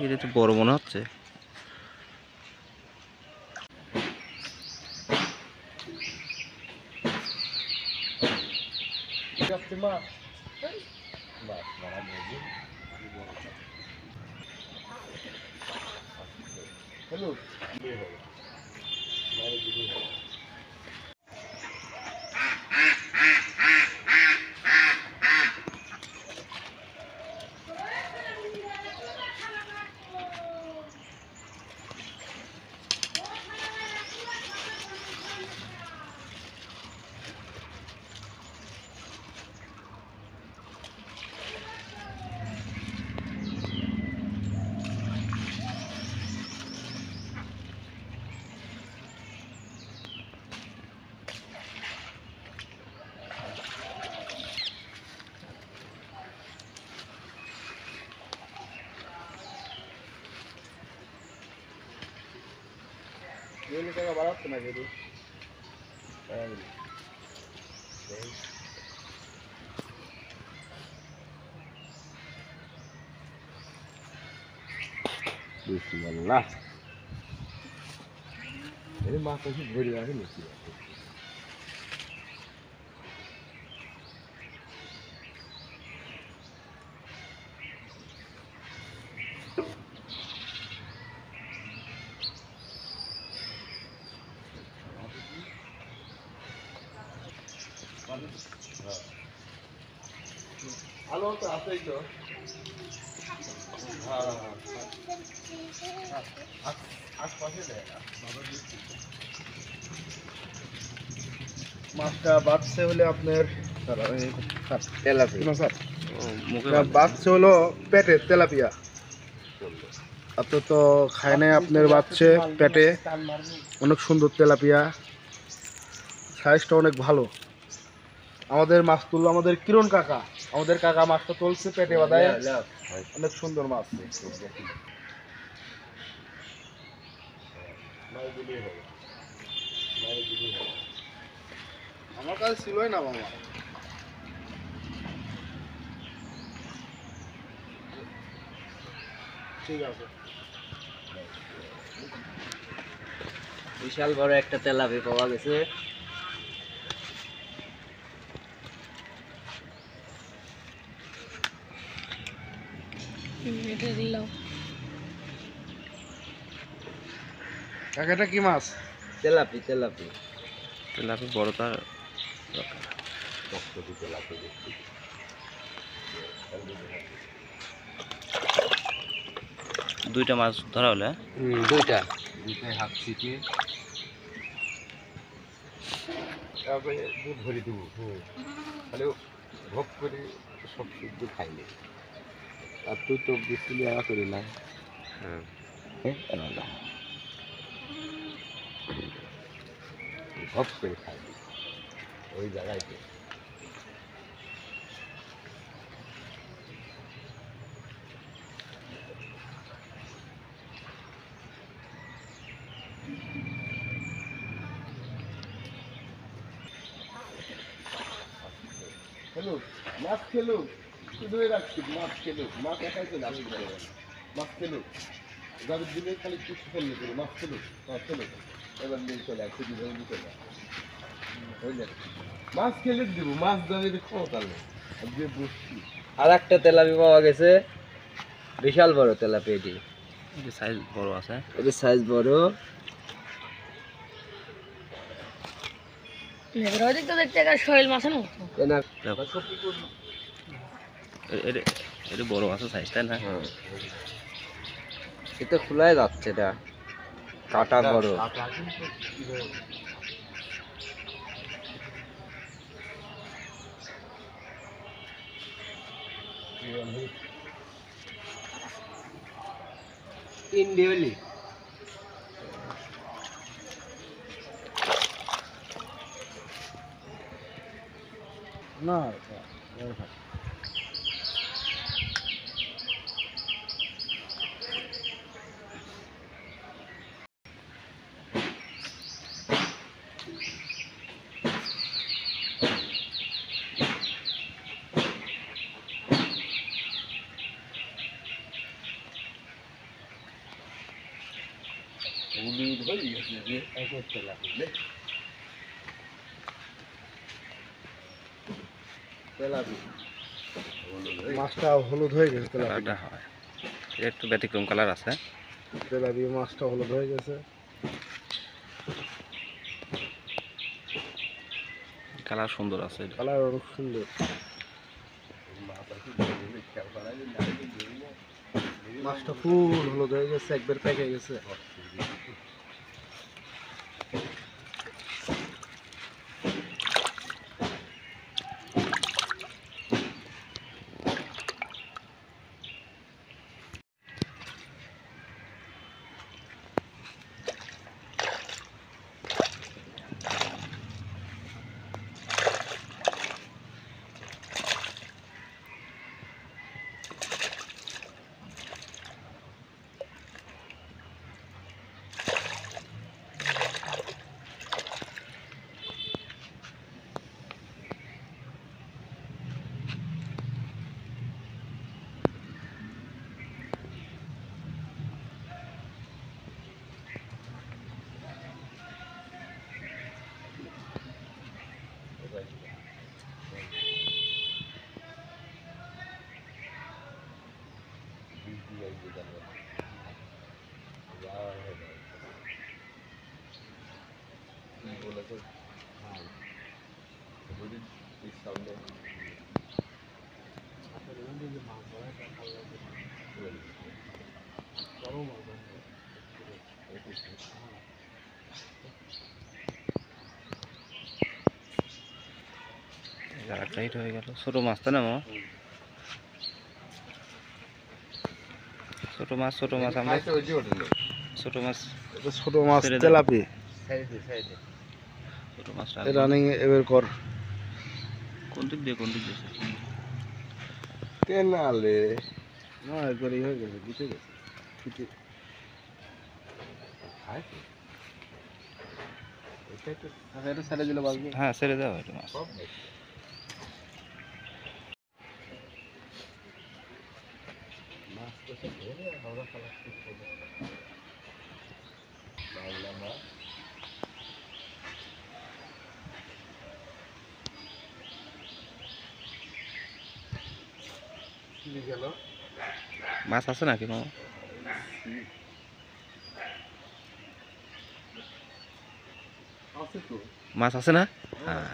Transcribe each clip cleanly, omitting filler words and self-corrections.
এটা তো বড় মনে হচ্ছে। Ini saya barat kena jadi. Bismillah. Ini masuk sih beri lagi nih. Halo, তো আছেই তো। হ্যাঁ আশপাশে দেয় মাছটা বাচ্চা হলে আপনার তেলাপিয়া স্যার বাচ্চা হলো পেটে তেলাপিয়া। আপনার তো খায় নাই আপনার বাচ্চা পেটে অনেক সুন্দর তেলাপিয়া, সাইজটা অনেক ভালো। আমাদের মাছ তুললো আমাদের কিরণ কাকা, আমাদের কাকা মাছটা তুলছে পেটে বাঁধায়, অনেক সুন্দর মাছ। আমার কাছে ছিলই না মামা। ঠিক আছে, বিশাল বড় একটা তেলাপি পাওয়া গেছে। কাকাটা কি মাছ? তেলাপি তেলাপি তেলাপি বড় তার দুইটা মাছ ধরা হলে দুইটাই হাত ছিটিয়ে তারপরে দুধ ভরে দেবো। তাহলে ভোগ করে সব শুদ্ধ খাইলে। আর তুই তো বেশি আয়া করি না। ভোগ করে খাইলি ওই জায়গায়। হ্যালো, মাছ খেলো শুধুই রাখছি, মাছ খেলো, মাছ একাই চলে আসতে পারে। মাছ খেলো যাদের দিলে খালি কিছু ফেললে করো, মাছ খেলো, মাছ খেলো, এবার নিয়ে চলে আসছে দুজন নিয়ে চলে বুঝলেন। মাছ খেলে দেবো, মাছ দাঁড়িয়ে ক্ষমতা নেই যে বসছি। আর একটা তেলাপি পাওয়া গেছে, বিশাল বড় তেলাপি। এটি সাইজ বড় আছে, এটি সাইজ বড়। এটা বড় আছে সাইজ, তাই না? এটা খোলাই যাচ্ছে, এটা কাটা বড়। ইন্ডিয়ালি না মাছটা হলুদ হয়ে গেছে, কালারটা হয় এটা একটু ব্যতিক্রম কালার আছে। তেলাপিয়া মাছটা হলুদ হয়ে গেছে। কালার সুন্দর আছে এটা। কালার অনেক সুন্দর। মাছটা ফুল হলুদ হয়ে গেছে, একবার পেকে গেছে। টাইট হয়ে গেল। ছোট মাছ তো না মামা? ছোট মাছ আমরা ছোট মাছ ছোট মাছ তেলাপি ছোট মাছ রানিং এবার কর। কোন দিক দিয়ে তেনালে না একবার হয়ে গেছে, দিতে গেছে ফিটে। এটা ছেড়ে দিলে বাঁচবে। হ্যাঁ ছেড়ে দাও এটা মাছ। মাছ আছে নাকি মামা? মাছ আছে না? হ্যাঁ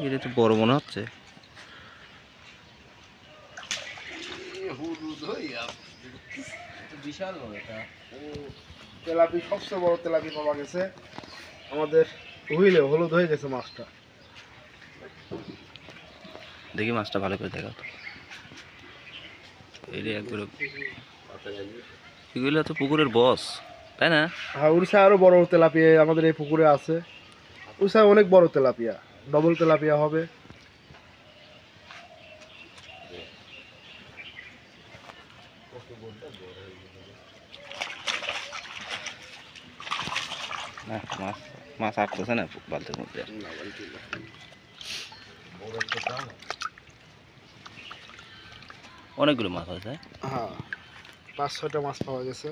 এটা তো বড় মনে হচ্ছে। বিশাল বড় এটা। তেলাপি সবচেয়ে বড় তেলাপি পাওয়া গেছে আমাদের হুইলে। হলুদ হয়ে গেছে মাছটা। দেখি মাছটা ভালো করে দেখাও তো। এগুলো তো পুকুরের বস, তাই না? হ্যাঁ, উড়িষ্যা আরো বড় তেলাপিয়া আমাদের এই পুকুরে আছে। উড়িষ্যায় অনেক বড় তেলাপিয়া, ডবল তেলাপিয়া হবে। না মাছ আটতেছে না বালতির মধ্যে। অনেকগুলো মাছ আছে। হ্যাঁ, 5-6টা মাছ পাওয়া গেছে।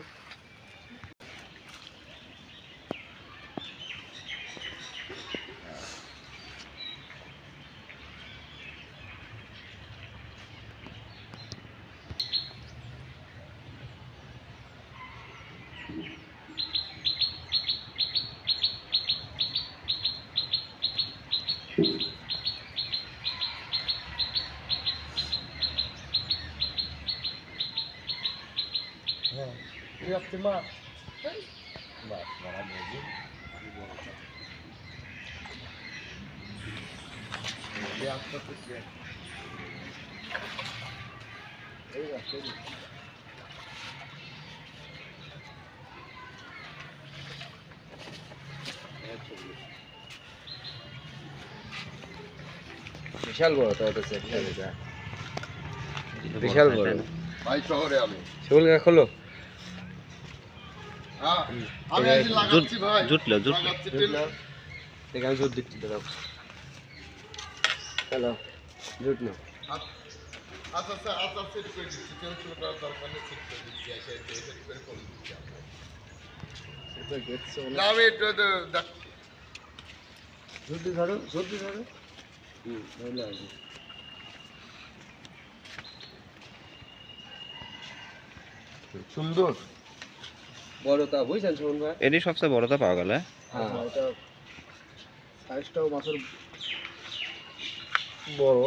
বিশাল বড় তো এটা বিশাল বড় ভাই শহরে আমি সেগুলো খোলো। হ্যাঁ, আমি আজ লাগাচ্ছি ভাই। জুটলো এখানে জোর দিচ্ছি দাঁড়াও। হ্যালো। জুট না আচ্ছা আচ্ছা আচ্ছা সেট করে দিচ্ছি টেনশন করার দরকার নেই সেট করে দিচ্ছি সেট করে করে দিচ্ছি সেটা গেছে না আমি একটু দেখ জলদি ধরো ধরলে আসবে সুন্দর বড়টা বুঝছেন শোন ভাই এটি সবচেয়ে বড়টা পাওয়া গেল হ্যাঁ এটা সাইজটাও মাছের বড়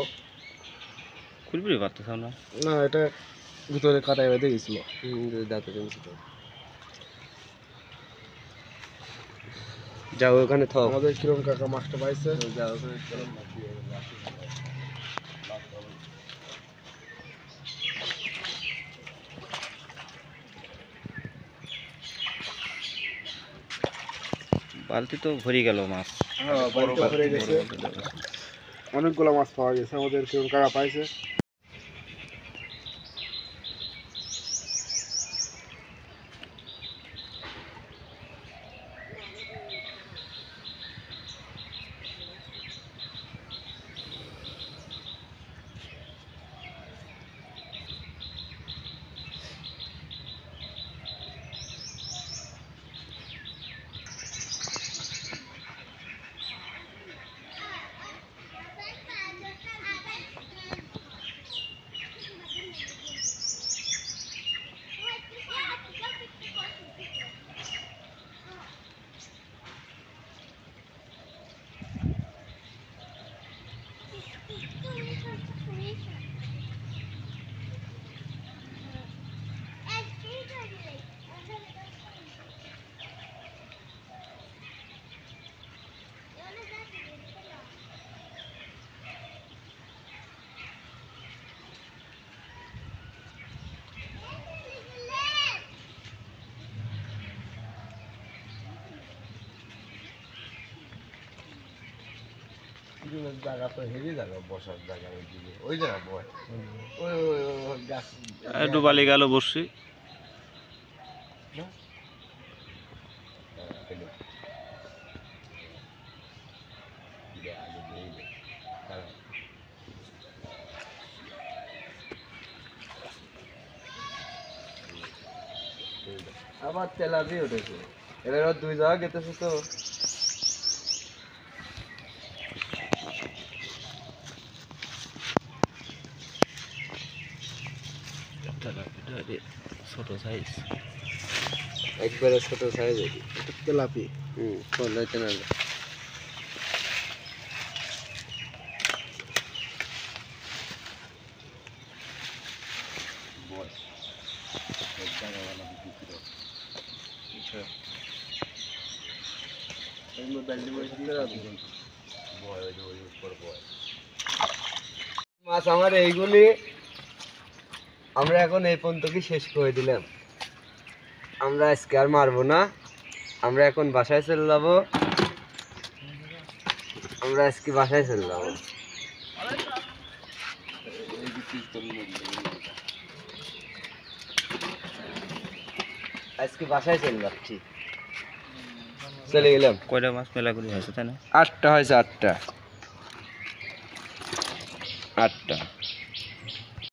খুলবি পারতেছ না না এটা ভিতরে কাটাই বেঁধে গেছিল দাঁতে যাও ওখানে থাও আমাদের কিরম কাকা মাছটা পাইছে যাও ওখানে চলো বালতি তো ভরি গেল মাছ হ্যাঁ বাড়িতে ভরে গেছে অনেকগুলো মাছ পাওয়া গেছে আমাদের কিরম কাকা পাইছে জায়গা তো হেভি জায়গা বসার জায়গা ওইদিকে ওই জায়গা বয় ওই ওই ওই গাছ ডুবালি গেল বসছি আবার তেলাপি উঠেছে এবার দুই জায়গা গেতেছে তো ছোট সাইজ একবারে ছোট সাইজ তেলাপি চলাইতে না মাছ আমার এইগুলি আমরা এখন এই পর্যন্ত কি শেষ করে দিলাম আমরা আজকে আর মারবো না আমরা এখন বাসায় চলে যাবো আমরা আজকে বাসায় চলে যাবো আজকে বাসায় চলে যাচ্ছি চলে গেলাম কয়টা মাছ মেলাগুলি হয়েছে তাই না 8টা হয়েছে 8টা